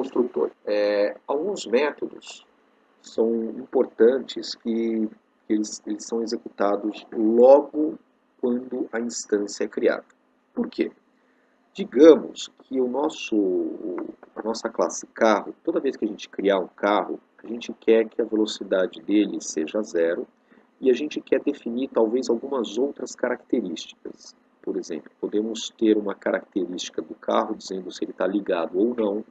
construtor. Alguns métodos são importantes que eles são executados logo quando a instância é criada. Por quê? Digamos que a nossa classe carro, toda vez que a gente criar um carro, a gente quer que a velocidade dele seja 0 e a gente quer definir talvez algumas outras características. Por exemplo, podemos ter uma característica do carro dizendo se ele está ligado ou não.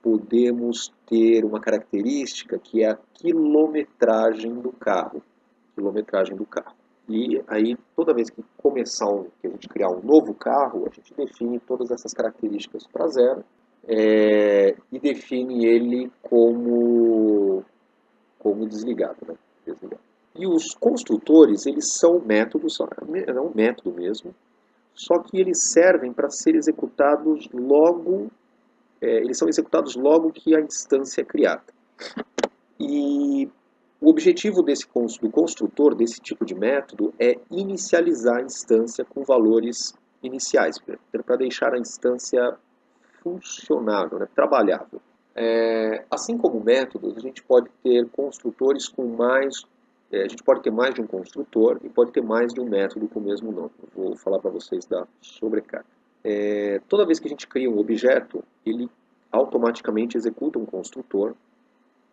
Podemos ter uma característica que é a quilometragem do carro. E aí, toda vez que que a gente criar um novo carro, a gente define todas essas características para 0 e define ele como desligado, né? Desligado. E os construtores, eles são métodos, é um método mesmo, só que eles servem para ser executados logo, eles são executados logo que a instância é criada. E o objetivo do construtor, desse tipo de método, é inicializar a instância com valores iniciais, para deixar a instância funcionável, né, trabalhável. Assim como métodos, a gente pode ter construtores com a gente pode ter mais de um construtor e pode ter mais de um método com o mesmo nome. Eu vou falar para vocês da sobrecarga. Toda vez que a gente cria um objeto, ele automaticamente executa um construtor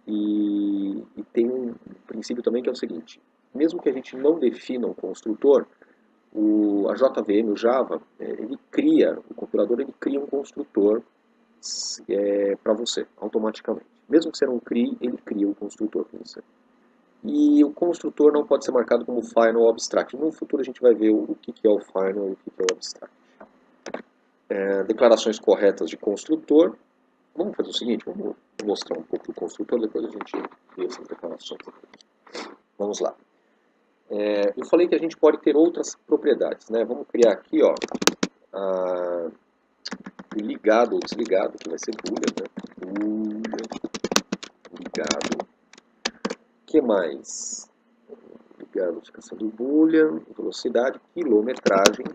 e tem um princípio também que é o seguinte: mesmo que a gente não defina um construtor, a JVM, o Java, o compilador ele cria um construtor para você, automaticamente. Mesmo que você não crie, ele cria um construtor para você. E o construtor não pode ser marcado como final ou abstract. No futuro a gente vai ver o que é o final e o que é o abstract. Declarações corretas de construtor. Vamos fazer o seguinte, vamos mostrar um pouco do construtor, depois a gente vê essas declarações. Vamos lá. Eu falei que a gente pode ter outras propriedades, né? Vamos criar aqui, ó, ligado ou desligado, que vai ser boolean, né? Boolean, ligado. O que mais? Ligado, notificação do boolean, velocidade, quilometragem.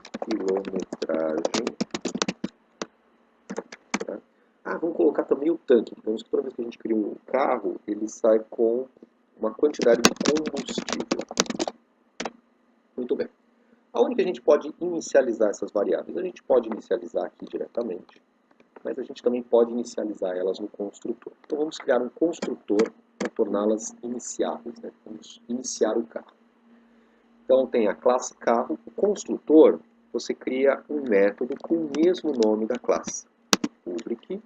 Vamos colocar também o tanque. Digamos que toda vez que a gente cria um carro, ele sai com uma quantidade de combustível. Muito bem. Aonde que a gente pode inicializar essas variáveis? A gente pode inicializar aqui diretamente, mas a gente também pode inicializar elas no construtor. Então vamos criar um construtor para torná-las iniciáveis, né? Vamos iniciar o carro. Então tem a classe carro. O construtor, você cria um método com o mesmo nome da classe. Public.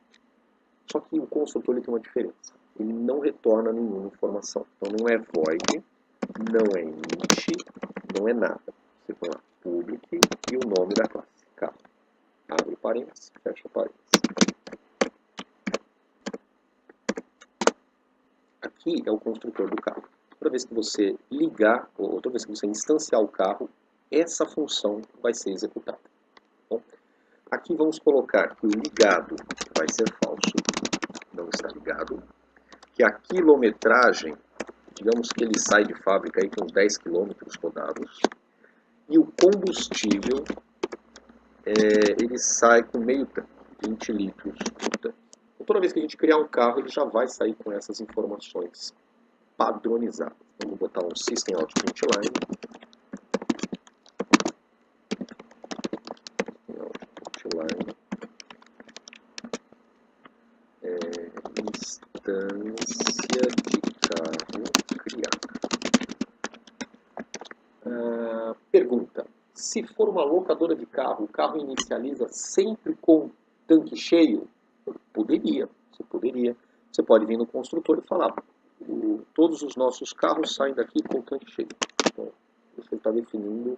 Só que o construtor ele tem uma diferença. Ele não retorna nenhuma informação. Então não é void, não é int, não é nada. Você põe lá public e o nome da classe. Carro. Abre parênteses, fecha parênteses. Aqui é o construtor do carro. Toda vez que você ligar, ou toda vez que você instanciar o carro, essa função vai ser executada. Bom, aqui vamos colocar que o ligado vai ser falso, não está ligado, que a quilometragem, digamos que ele sai de fábrica aí com uns 10 km rodados, e o combustível, ele sai com meio tanque, 20 litros por tanque. Então, toda vez que a gente criar um carro, ele já vai sair com essas informações padronizadas. Então, vou botar um System Out Print Line. Instância de carro criada. Pergunta: se for uma locadora de carro, o carro inicializa sempre com tanque cheio? Poderia, você poderia. Você pode vir no construtor e falar: todos os nossos carros saem daqui com tanque cheio. Então, você está definindo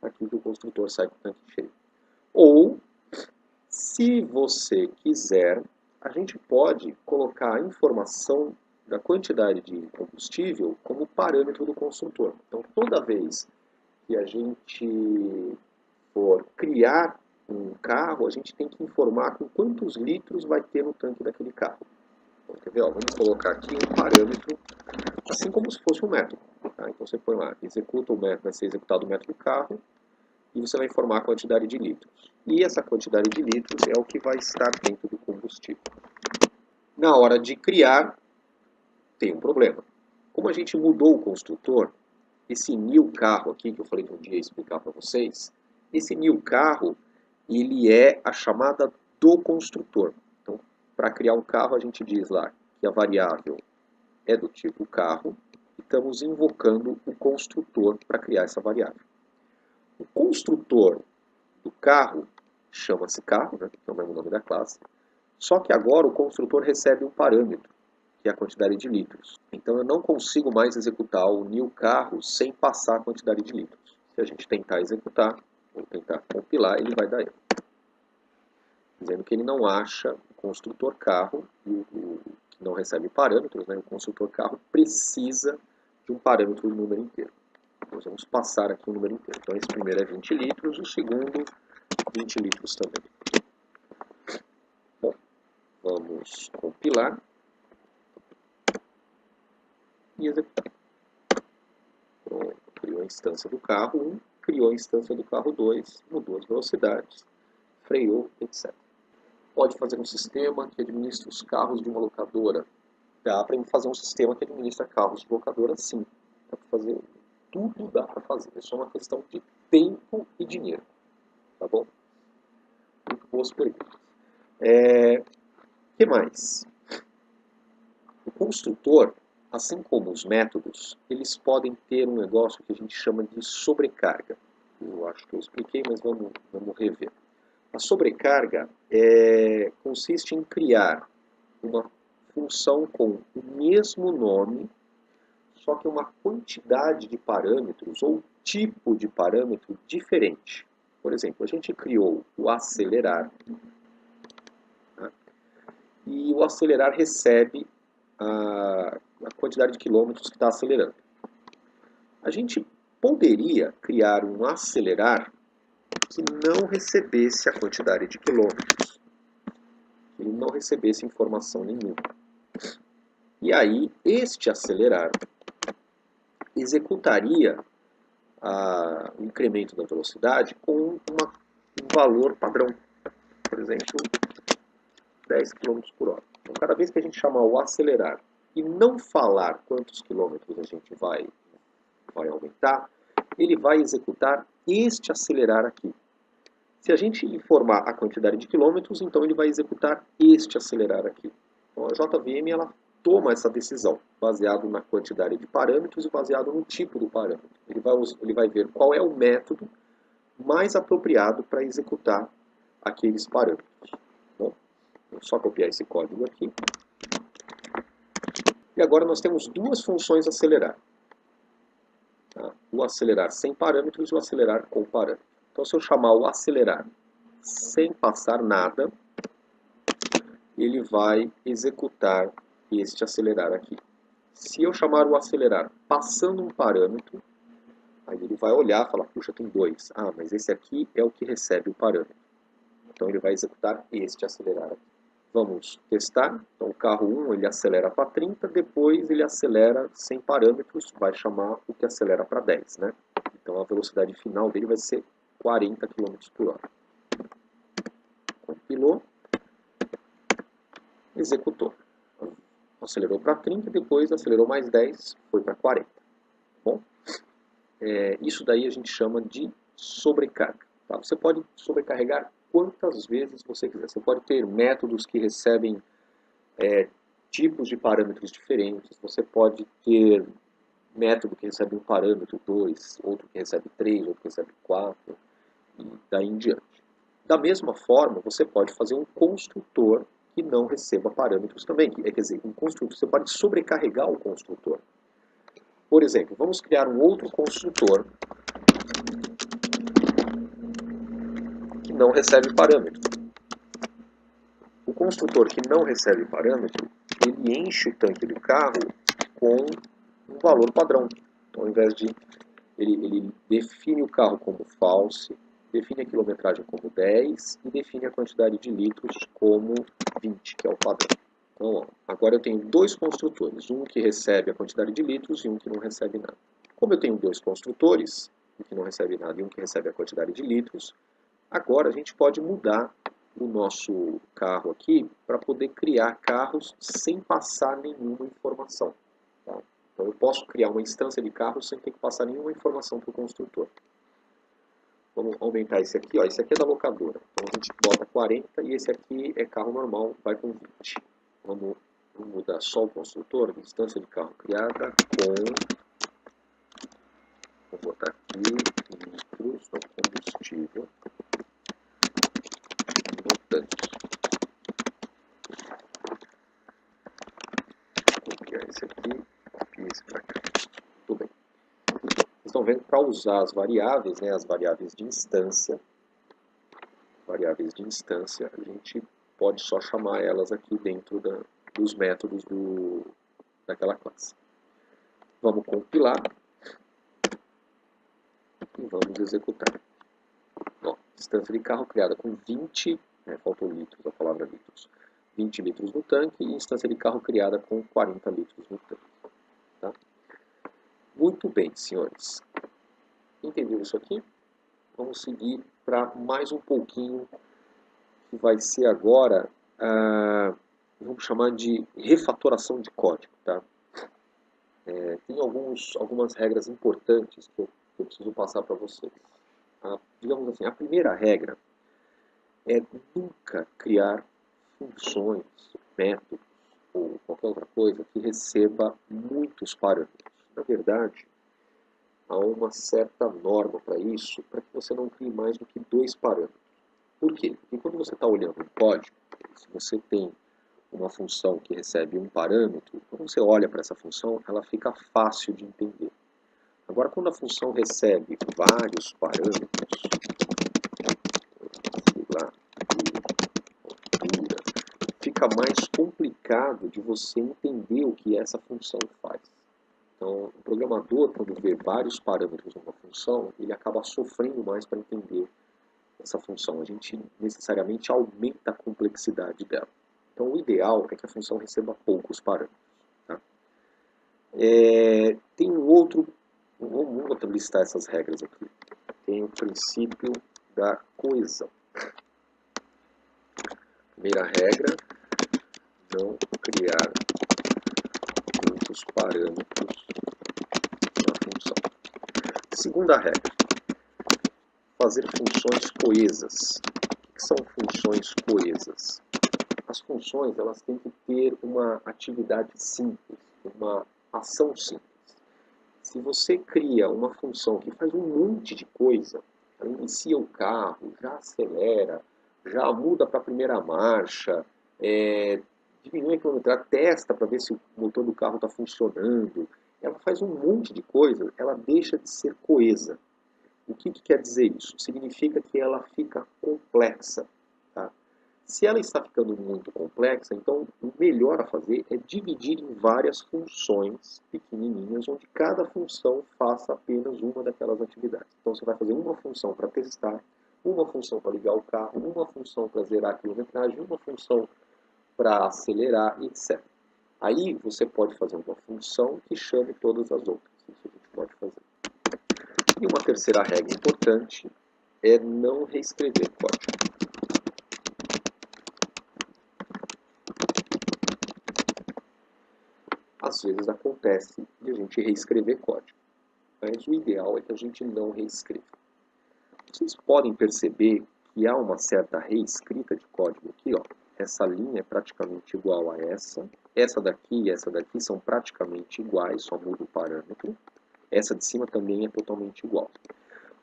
aqui que o construtor sai com tanque cheio. Ou, se você quiser, a gente pode colocar a informação da quantidade de combustível como parâmetro do construtor. Então, toda vez que a gente for criar um carro, a gente tem que informar com quantos litros vai ter no tanque daquele carro. Então, quer ver? Vamos colocar aqui um parâmetro, assim como se fosse um método. Tá? Então, você põe lá, executa o método, vai ser executado o método carro, e você vai informar a quantidade de litros. E essa quantidade de litros é o que vai estar dentro do combustível. Na hora de criar, tem um problema. Como a gente mudou o construtor, esse new carro aqui, que eu falei que um dia ia explicar para vocês, esse new carro, ele é a chamada do construtor. Então, para criar um carro, a gente diz lá que a variável é do tipo carro, e estamos invocando o construtor para criar essa variável. O construtor do carro chama-se carro, né, que é o mesmo nome da classe, só que agora o construtor recebe um parâmetro, que é a quantidade de litros. Então eu não consigo mais executar o new carro sem passar a quantidade de litros. Se a gente tentar executar, ou tentar compilar, ele vai dar erro. Dizendo que ele não acha o construtor carro, e o que não recebe parâmetros, né? O construtor carro precisa de um parâmetro de número inteiro. Nós vamos passar aqui o número inteiro. Então esse primeiro é 20 litros, o segundo 20 litros também. Bom, vamos compilar e executar. Pronto, criou a instância do carro 1, criou a instância do carro 2, mudou as velocidades, freou, etc. Pode fazer um sistema que administra os carros de uma locadora. Dá para fazer um sistema que administra carros de locadora, sim. Dá para fazer, tudo dá para fazer. É só uma questão de tempo e dinheiro. Tá bom? Muito boas perguntas. Que mais? O construtor, assim como os métodos, eles podem ter um negócio que a gente chama de sobrecarga. Eu acho que eu expliquei, mas vamos rever. A sobrecarga consiste em criar uma função com o mesmo nome, só que uma quantidade de parâmetros ou tipo de parâmetro diferente. Por exemplo, a gente criou o acelerar, tá? E o acelerar recebe a quantidade de quilômetros que está acelerando. A gente poderia criar um acelerar que não recebesse a quantidade de quilômetros, que ele não recebesse informação nenhuma. E aí, este acelerar executaria o incremento da velocidade com um valor padrão, por exemplo, 10 km por hora. Então, cada vez que a gente chamar o acelerar e não falar quantos quilômetros a gente vai aumentar, ele vai executar este acelerar aqui. Se a gente informar a quantidade de quilômetros, então ele vai executar este acelerar aqui. Então a JVM ela toma essa decisão, baseado na quantidade de parâmetros e baseado no tipo do parâmetro. Ele vai ver qual é o método mais apropriado para executar aqueles parâmetros. Bom, vou só copiar esse código aqui. E agora nós temos duas funções acelerar. Tá? O acelerar sem parâmetros e o acelerar com parâmetros. Então, se eu chamar o acelerar sem passar nada, ele vai executar este acelerar aqui. Se eu chamar o acelerar passando um parâmetro, aí ele vai olhar e falar, puxa, tem 2. Ah, mas esse aqui é o que recebe o parâmetro. Então, ele vai executar este acelerar aqui. Vamos testar. Então, o carro 1 ele acelera para 30, depois ele acelera sem parâmetros, vai chamar o que acelera para 10, né? Então, a velocidade final dele vai ser 40 km por hora. Compilou, executou. Acelerou para 30, depois acelerou mais 10, foi para 40. Bom, isso daí a gente chama de sobrecarga. Tá? Você pode sobrecarregar quantas vezes você quiser. Você pode ter métodos que recebem tipos de parâmetros diferentes. Você pode ter método que recebe um parâmetro 2, outro que recebe 3, outro que recebe 4, e daí em diante. Da mesma forma, você pode fazer um construtor que não receba parâmetros também. Quer dizer, um construtor, você pode sobrecarregar o construtor. Por exemplo, vamos criar um outro construtor que não recebe parâmetro. O construtor que não recebe parâmetro, ele enche o tanque do carro com um valor padrão. Então, ao invés de ele define o carro como false, define a quilometragem como 10 e define a quantidade de litros como 20, que é o padrão. Então, ó, agora eu tenho dois construtores, um que recebe a quantidade de litros e um que não recebe nada. Como eu tenho dois construtores, um que não recebe nada e um que recebe a quantidade de litros, agora a gente pode mudar o nosso carro aqui para poder criar carros sem passar nenhuma informação. Tá? Então eu posso criar uma instância de carro sem ter que passar nenhuma informação para o construtor. Vamos aumentar esse aqui, ó. Esse aqui é da locadora. Então a gente bota 40 e esse aqui é carro normal, vai com 20. Vamos mudar só o construtor, instância de carro criada com... Vou botar aqui litros no combustível no tanque. Vou copiar esse aqui, copiar esse para cá. Tudo bem. Vocês estão vendo que para usar as variáveis, né, as variáveis de instância, a gente pode só chamar elas aqui dentro dos métodos daquela classe. Vamos compilar e vamos executar. Ó, instância de carro criada com 20, faltou litros, a palavra litros, 20 litros no tanque e instância de carro criada com 40 litros no tanque. Tá? Muito bem, senhores. Entenderam isso aqui? Vamos seguir para mais um pouquinho, que vai ser agora, vamos chamar de refatoração de código. Tá? Tem algumas regras importantes que eu preciso passar para vocês. Digamos assim, a primeira regra é nunca criar funções, métodos ou qualquer outra coisa que receba muitos parâmetros. Na verdade, há uma certa norma para isso, para que você não crie mais do que 2 parâmetros. Por quê? Porque quando você está olhando um código, se você tem uma função que recebe um parâmetro, quando você olha para essa função, ela fica fácil de entender. Agora, quando a função recebe vários parâmetros, sei lá, fica mais complicado de você entender o que essa função faz. Então, o programador, quando vê vários parâmetros numa função, ele acaba sofrendo mais para entender essa função. A gente necessariamente aumenta a complexidade dela. Então, o ideal é que a função receba poucos parâmetros. Tá? Tem um outro... Vamos listar essas regras aqui. Tem o princípio da coesão. Primeira regra, não criar muitos parâmetros na função. Segunda regra, fazer funções coesas. O que são funções coesas? As funções elas têm que ter uma atividade simples, uma ação simples. Se você cria uma função que faz um monte de coisa, ela inicia o carro, já acelera, já muda para a primeira marcha, diminui a quilometragem, testa para ver se o motor do carro está funcionando, ela faz um monte de coisa, ela deixa de ser coesa. O que quer dizer isso? Significa que ela fica complexa. Tá? Se ela está ficando muito complexa, então o melhor a fazer é dividir em várias funções pequenininhas, onde cada função faça apenas uma daquelas atividades. Então você vai fazer uma função para testar, uma função para ligar o carro, uma função para zerar a quilometragem, uma função para acelerar, etc. Aí você pode fazer uma função que chame todas as outras. Isso a gente pode fazer. E uma terceira regra importante é não reescrever código. Às vezes acontece de a gente reescrever código, mas o ideal é que a gente não reescreva. Vocês podem perceber que há uma certa reescrita de código aqui, ó. Essa linha é praticamente igual a essa daqui e essa daqui são praticamente iguais, só muda o parâmetro. Essa de cima também é totalmente igual.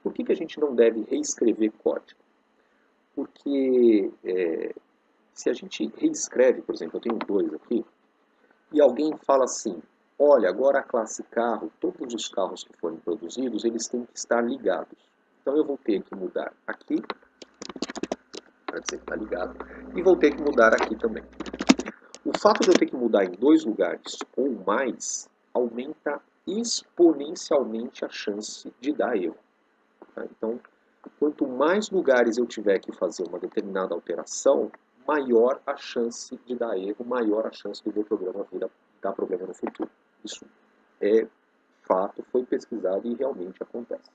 Por que a gente não deve reescrever código? Porque se a gente reescreve, por exemplo, eu tenho 2 aqui, e alguém fala assim, olha, agora a classe carro, todos os carros que forem produzidos, eles têm que estar ligados. Então eu vou ter que mudar aqui, para dizer que está ligado, e vou ter que mudar aqui também. O fato de eu ter que mudar em 2 lugares ou mais, aumenta exponencialmente a chance de dar erro. Tá? Então, quanto mais lugares eu tiver que fazer uma determinada alteração, maior a chance de dar erro, maior a chance do meu programa vir a dar problema no futuro. Isso é fato, foi pesquisado e realmente acontece.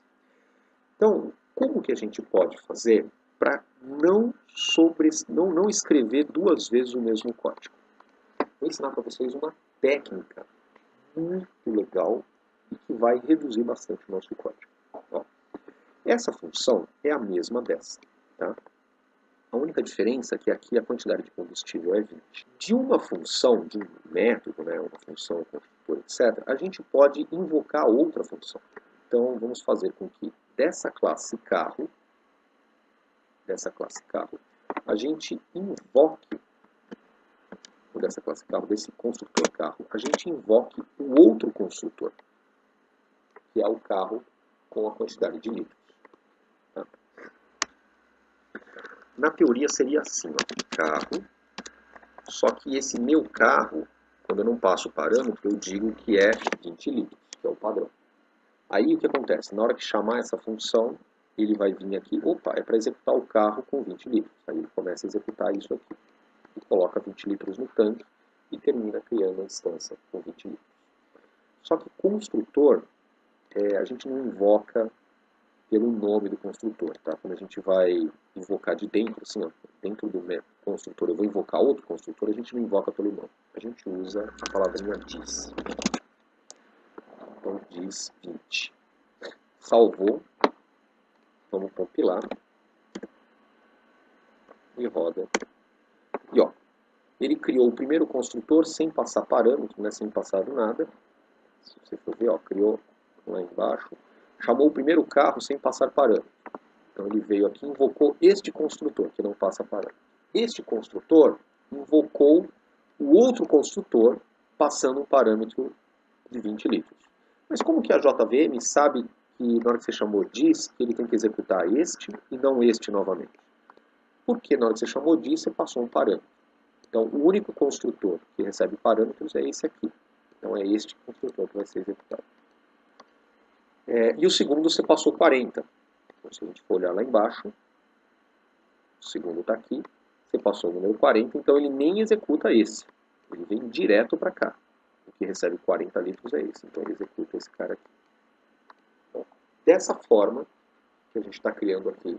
Então, como que a gente pode fazer para não não escrever duas vezes o mesmo código. Vou ensinar para vocês uma técnica muito legal e que vai reduzir bastante o nosso código. Ó, essa função é a mesma dessa. Tá? A única diferença é que aqui a quantidade de combustível é 20. De uma função, de um método, né, uma função, construtor, etc., a gente pode invocar outra função. Então, vamos fazer com que dessa classe carro, a gente invoque, dessa classe carro, desse construtor carro, a gente invoque o outro construtor, que é o carro com a quantidade de litros. Tá? Na teoria seria assim, ó, carro, só que esse meu carro, quando eu não passo o parâmetro, eu digo que é 20 litros, que é o padrão. Aí o que acontece? Na hora que chamar essa função, ele vai vir aqui, opa, é para executar o carro com 20 litros. Aí ele começa a executar isso aqui. E coloca 20 litros no tanque e termina criando a instância com 20 litros. Só que construtor, a gente não invoca pelo nome do construtor, tá? Quando a gente vai invocar de dentro, assim, ó, dentro do construtor, eu vou invocar outro construtor, a gente não invoca pelo nome. A gente usa a palavrinha diz. Então, diz 20. Salvou. Vamos compilar. E roda. E ó, ele criou o primeiro construtor sem passar parâmetro, né, sem passar nada. Se você for ver, ó, criou lá embaixo. Chamou o primeiro carro sem passar parâmetro. Então ele veio aqui e invocou este construtor, que não passa parâmetro. Este construtor invocou o outro construtor, passando um parâmetro de 20 litros. Mas como que a JVM sabe que na hora que você chamou diz, que ele tem que executar este e não este novamente? Porque na hora que você chamou diz, você passou um parâmetro. Então o único construtor que recebe parâmetros é esse aqui. Então é este construtor que vai ser executado. E o segundo você passou 40. Então, se a gente for olhar lá embaixo, o segundo está aqui, você passou o número 40, então ele nem executa esse. Ele vem direto para cá. O que recebe 40 litros é esse, então ele executa esse cara aqui. Então, dessa forma que a gente está criando aqui,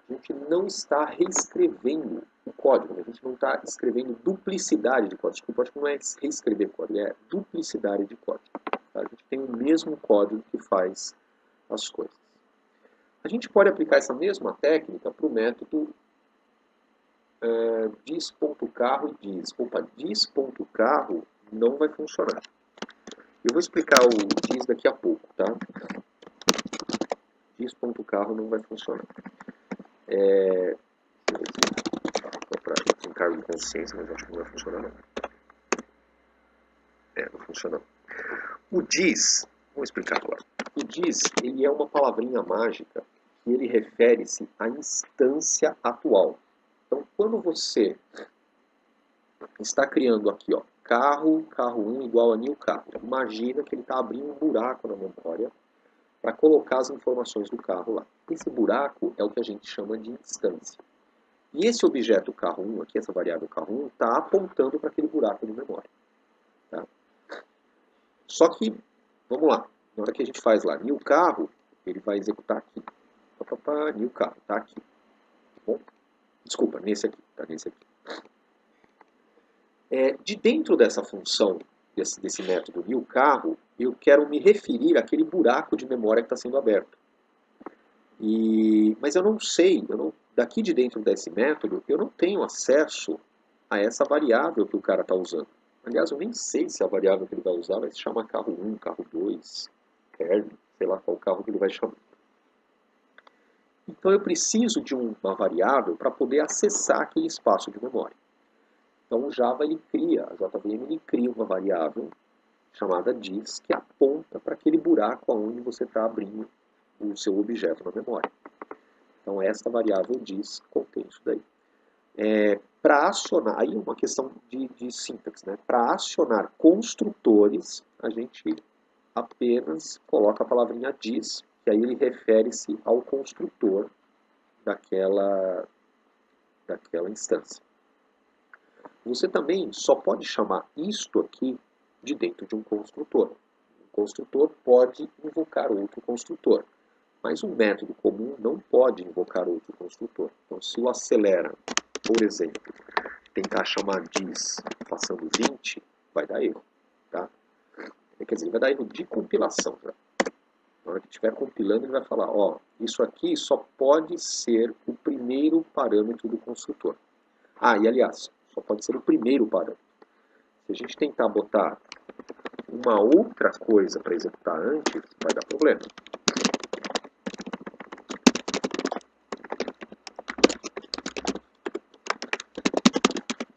a gente não está reescrevendo o código, a gente não está escrevendo duplicidade de código. Desculpa, acho que não é reescrever código, é duplicidade de código. Tá? A gente tem o mesmo código que faz as coisas. A gente pode aplicar essa mesma técnica para o método diz.carro e diz. Opa, diz.carro não vai funcionar. Eu vou explicar o diz daqui a pouco, tá? Diz.carro não vai funcionar. Só para encargo de consciência, mas acho que não vai funcionar não. Não funciona não. O diz, vou explicar agora. O diz, ele é uma palavrinha mágica que ele refere-se à instância atual. Então, quando você está criando aqui, ó, carro 1 igual a new carro, imagina que ele está abrindo um buraco na memória para colocar as informações do carro lá. Esse buraco é o que a gente chama de instância. E esse objeto carro 1 aqui, essa variável carro 1, está apontando para aquele buraco de memória. Tá? Só que, vamos lá, na hora que a gente faz lá new carro, ele vai executar aqui. New carro, está aqui. Tá bom? Desculpa, nesse aqui, tá nesse aqui. De dentro dessa função, desse método new carro, eu quero me referir àquele buraco de memória que está sendo aberto. Mas eu não sei, daqui de dentro desse método, eu não tenho acesso a essa variável que o cara está usando. Aliás, eu nem sei se a variável que ele vai usar vai se chamar carro 1, carro 2, kernel, sei lá qual carro que ele vai chamar. Então eu preciso de uma variável para poder acessar aquele espaço de memória. Então o Java, ele cria, a JVM, ele cria uma variável chamada diz, que aponta para aquele buraco onde você está abrindo o seu objeto na memória. Então essa variável diz contém isso daí. Para acionar, aí é uma questão de sintaxe, né? Para acionar construtores, a gente apenas coloca a palavrinha diz, que aí ele refere-se ao construtor daquela instância. Você também só pode chamar isto aqui de dentro de um construtor. Um construtor pode invocar outro construtor. Mas um método comum não pode invocar outro construtor. Então, se o acelera, por exemplo, tentar chamar diz passando 20, vai dar erro. Tá? Quer dizer, ele vai dar erro de compilação. Já. Na hora que estiver compilando, ele vai falar, ó, isso aqui só pode ser o primeiro parâmetro do construtor. Ah, e aliás, só pode ser o primeiro parâmetro. Se a gente tentar botar uma outra coisa para executar antes, vai dar problema.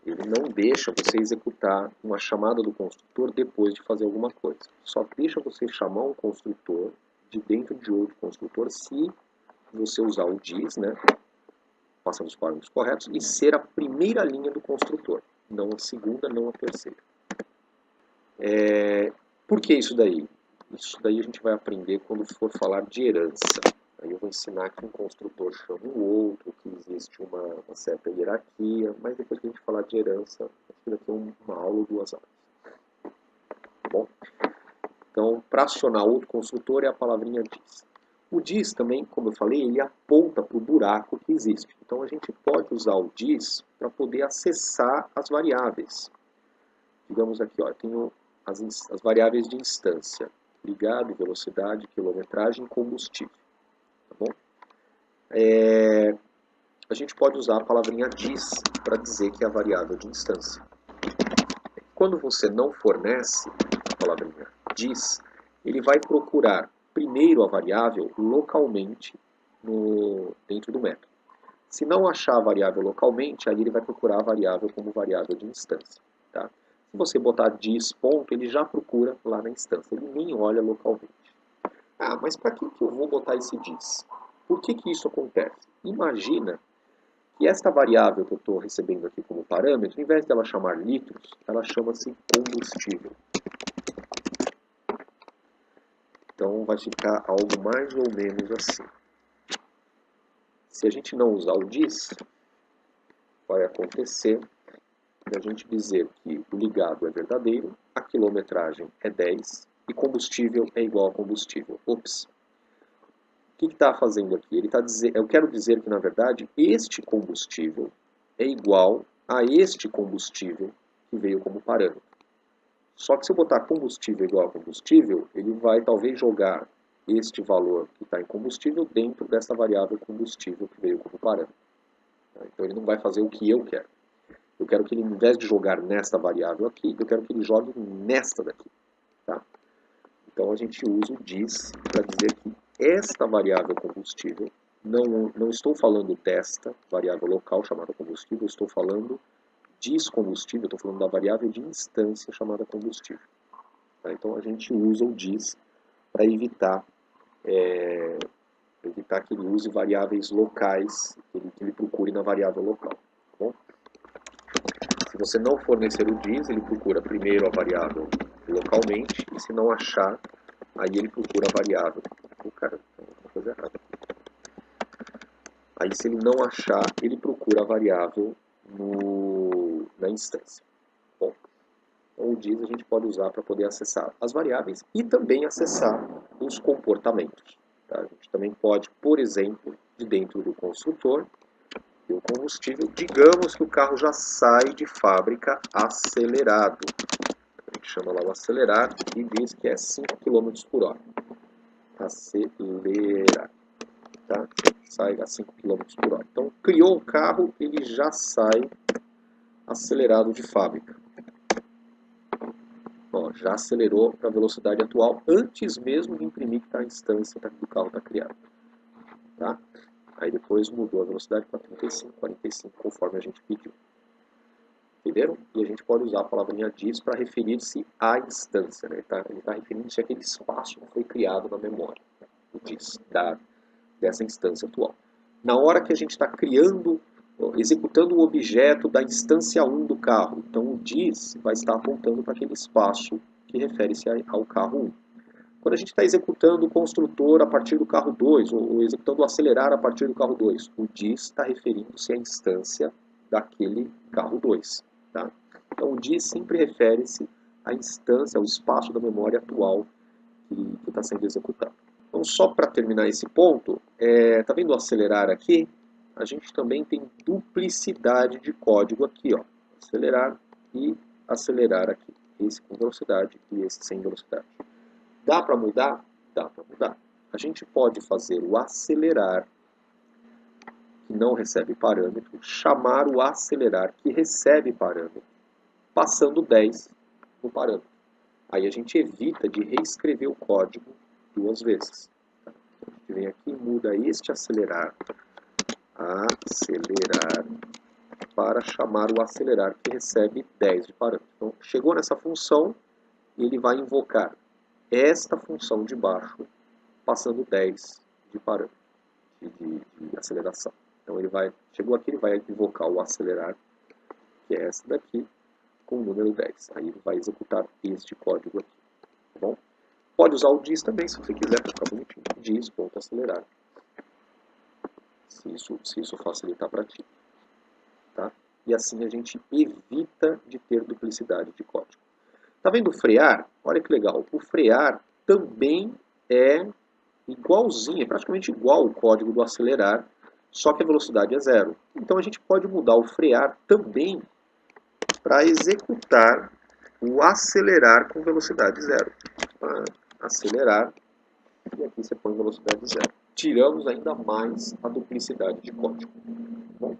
Ele não deixa você executar uma chamada do construtor depois de fazer alguma coisa. Só deixa você chamar um construtor de dentro de outro construtor se você usar o diz, né, passando os parâmetros corretos, e ser a primeira linha do construtor, não a segunda, não a terceira. Por que isso daí? Isso daí a gente vai aprender quando for falar de herança. Aí eu vou ensinar que um construtor chama o outro, que existe uma certa hierarquia, mas depois que a gente falar de herança, acho que vai ter uma aula ou 2 aulas. Tá bom? Então, para acionar outro construtor é a palavrinha diz. O diz também, como eu falei, ele aponta para o buraco que existe. Então a gente pode usar o diz para poder acessar as variáveis. Digamos aqui, ó, eu tenho as variáveis de instância, ligado, velocidade, quilometragem e combustível. Tá bom? A gente pode usar a palavrinha diz para dizer que é a variável de instância. Quando você não fornece a palavrinha diz, ele vai procurar primeiro a variável localmente dentro do método. Se não achar a variável localmente, aí ele vai procurar a variável como variável de instância. Tá? Se você botar diz ponto, ele já procura lá na instância, ele nem olha localmente. Ah, mas para que eu vou botar esse diz? Por que isso acontece? Imagina que esta variável que eu estou recebendo aqui como parâmetro, ao invés dela chamar litros, ela chama-se combustível. Então vai ficar algo mais ou menos assim. Se a gente não usar o diz, vai acontecer de a gente dizer que o ligado é verdadeiro, a quilometragem é 10 e combustível é igual a combustível. Ops! O que está fazendo aqui? Ele está dizendo, eu quero dizer que, na verdade, este combustível é igual a este combustível que veio como parâmetro. Só que se eu botar combustível igual a combustível, ele vai talvez jogar este valor que está em combustível dentro dessa variável combustível que veio como parâmetro. Então ele não vai fazer o que eu quero. Eu quero que ele, ao invés de jogar nesta variável aqui, eu quero que ele jogue nesta daqui. Tá? Então a gente usa o diz para dizer que esta variável combustível, não estou falando desta variável local chamada combustível, estou falando diz combustível, estou falando da variável de instância chamada combustível. Tá? Então a gente usa o diz para evitar que ele use variáveis locais, que ele procure na variável local. Tá bom? Se você não fornecer o diz, ele procura primeiro a variável localmente, e se não achar, aí ele procura a variável. Cara, tem uma coisa errada. Aí se ele não achar, ele procura a variável na instância. Bom, então o diz a gente pode usar para poder acessar as variáveis e também acessar os comportamentos. Tá? A gente também pode, por exemplo, de dentro do construtor, e o combustível, digamos que o carro já sai de fábrica acelerado. A gente chama lá o acelerado e diz que é 5 km por hora. Acelera. Tá? Sai a 5 km por hora. Então, criou o carro, ele já sai acelerado de fábrica. Ó, já acelerou para a velocidade atual antes mesmo de imprimir que a instância do carro está criada. Tá? Aí depois mudou a velocidade para 35, 45, conforme a gente pediu. Entenderam? E a gente pode usar a palavrinha diz para referir-se à instância. Né? Ele tá referindo-se àquele espaço que foi criado na memória. Né? O diz, dessa instância atual. Na hora que a gente está criando, executando o objeto da instância 1 do carro, então o diz vai estar apontando para aquele espaço que refere-se ao carro 1. Quando a gente está executando o construtor a partir do carro 2, ou executando o acelerar a partir do carro 2, o diz está referindo-se à instância daquele carro 2. Tá? Então o diz sempre refere-se à instância, ao espaço da memória atual que está sendo executado. Então, só para terminar esse ponto, tá vendo o acelerar aqui? A gente também tem duplicidade de código aqui, ó. Acelerar e acelerar aqui. Esse com velocidade e esse sem velocidade. Dá para mudar? Dá para mudar. A gente pode fazer o acelerar, que não recebe parâmetro, chamar o acelerar, que recebe parâmetro, passando 10 no parâmetro. Aí a gente evita de reescrever o código duas vezes. Então, a gente vem aqui e muda este acelerar para chamar o acelerar que recebe 10 de parâmetro. Então, chegou nessa função, ele vai invocar esta função de baixo, passando 10 de parâmetro, de aceleração. Então, chegou aqui, ele vai invocar o acelerar, que é essa daqui, com o número 10. Aí ele vai executar este código aqui. Tá bom? Pode usar o diz também, se você quiser, para ficar bonitinho. Diz.acelerar. Se isso facilitar para ti. Tá? E assim a gente evita de ter duplicidade de código. Tá vendo o frear? Olha que legal. O frear também é igualzinho, é praticamente igual ao código do acelerar, só que a velocidade é zero. Então a gente pode mudar o frear também para executar o acelerar com velocidade zero. Acelerar, e aqui você põe velocidade zero. Tiramos ainda mais a duplicidade de código. Bom,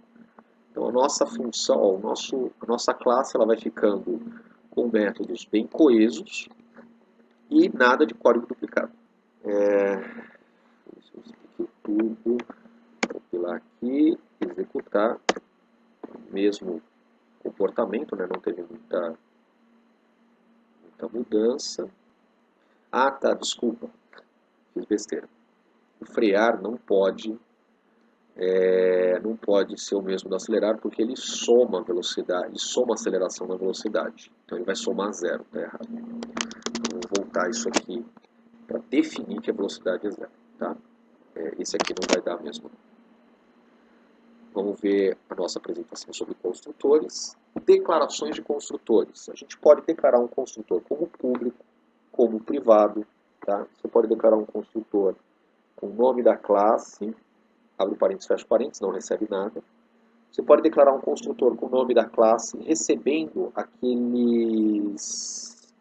então a nossa função, a nossa classe, ela vai ficando com métodos bem coesos e nada de código duplicado. Isso aqui tudo, compilar aqui, executar, mesmo comportamento, né? Não teve muita mudança. Ah, tá, desculpa, fiz besteira. O frear não pode ser o mesmo do acelerar, porque ele soma velocidade, ele soma aceleração na velocidade. Então ele vai somar zero, tá errado. Então, vou voltar isso aqui para definir que a velocidade é zero, tá? Esse aqui não vai dar mesmo. Vamos ver a nossa apresentação sobre construtores. Declarações de construtores. A gente pode declarar um construtor como público, como privado, tá? Você pode declarar um construtor com o nome da classe, abre parênteses, fecha parênteses, não recebe nada. Você pode declarar um construtor com o nome da classe, recebendo aqueles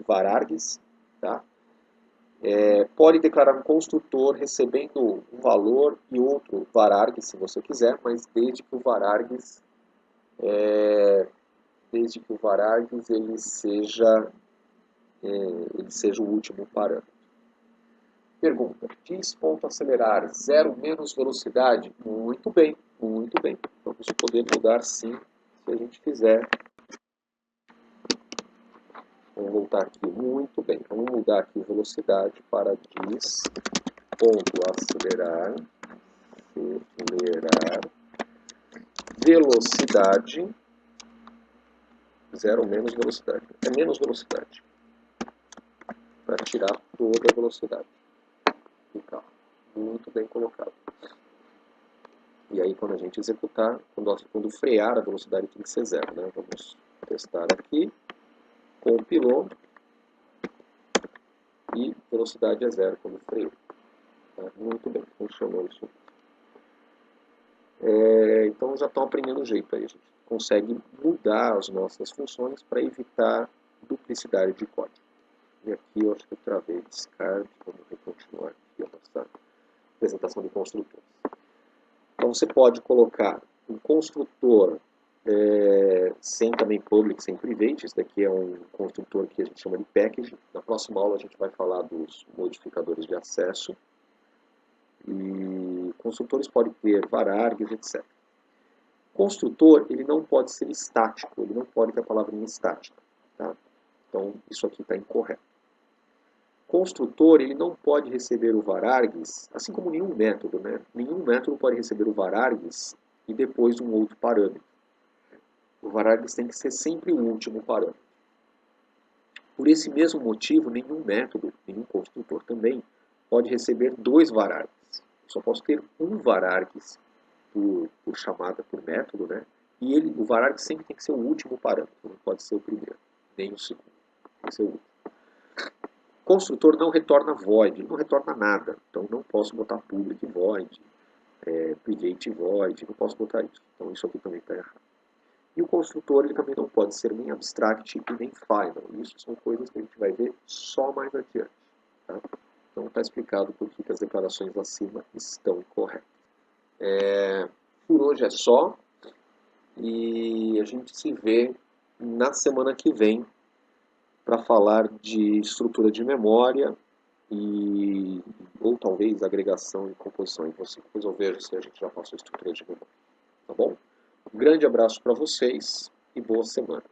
varargs, tá? Pode declarar um construtor recebendo um valor e outro vararg, se você quiser, mas desde que o varargs ele seja o último parâmetro. Pergunta: diz.acelerar, zero menos velocidade? Muito bem, muito bem. Vamos poder mudar sim, se a gente quiser. Vamos voltar aqui, muito bem. Vamos mudar aqui velocidade para diz.acelerar, velocidade, zero menos velocidade. É menos velocidade, para tirar toda a velocidade do carro. Muito bem colocado. E aí, quando a gente executar, quando frear, a velocidade tem que ser zero, né? Vamos testar aqui. Compilou. E velocidade é zero quando freio. Tá? Muito bem, funcionou isso. Então já estão aprendendo o jeito aí. A gente consegue mudar as nossas funções para evitar duplicidade de código. E aqui eu acho que eu travei descarte. Vamos continuar aqui a nossa apresentação de construtores. Então você pode colocar um construtor sem também public, sem private. Esse daqui é um construtor que a gente chama de package. Na próxima aula a gente vai falar dos modificadores de acesso. E construtores podem ter varargs, etc. Construtor, ele não pode ser estático, ele não pode ter a palavrinha estática. Tá? Então isso aqui está incorreto. Construtor, ele não pode receber o varargs, assim como nenhum método, né? Nenhum método pode receber o varargs e depois um outro parâmetro. O varargs tem que ser sempre o último parâmetro. Por esse mesmo motivo, nenhum método, nenhum construtor também, pode receber dois varargs. Eu só posso ter um varargs por chamada, por método, né? E o varargs sempre tem que ser o último parâmetro, não pode ser o primeiro, nem o segundo, tem que ser o último. Construtor não retorna void, não retorna nada. Então não posso botar public void, private void, não posso botar isso. Então isso aqui também está errado. E o construtor ele também não pode ser nem abstract e nem final. Isso são coisas que a gente vai ver só mais adiante. Tá? Então está explicado por que as declarações acima estão corretas. Por hoje é só. E a gente se vê na semana que vem para falar de estrutura de memória ou talvez agregação e composição. Depois eu vejo se a gente já passou estrutura de memória. Tá bom? Um grande abraço para vocês e boa semana.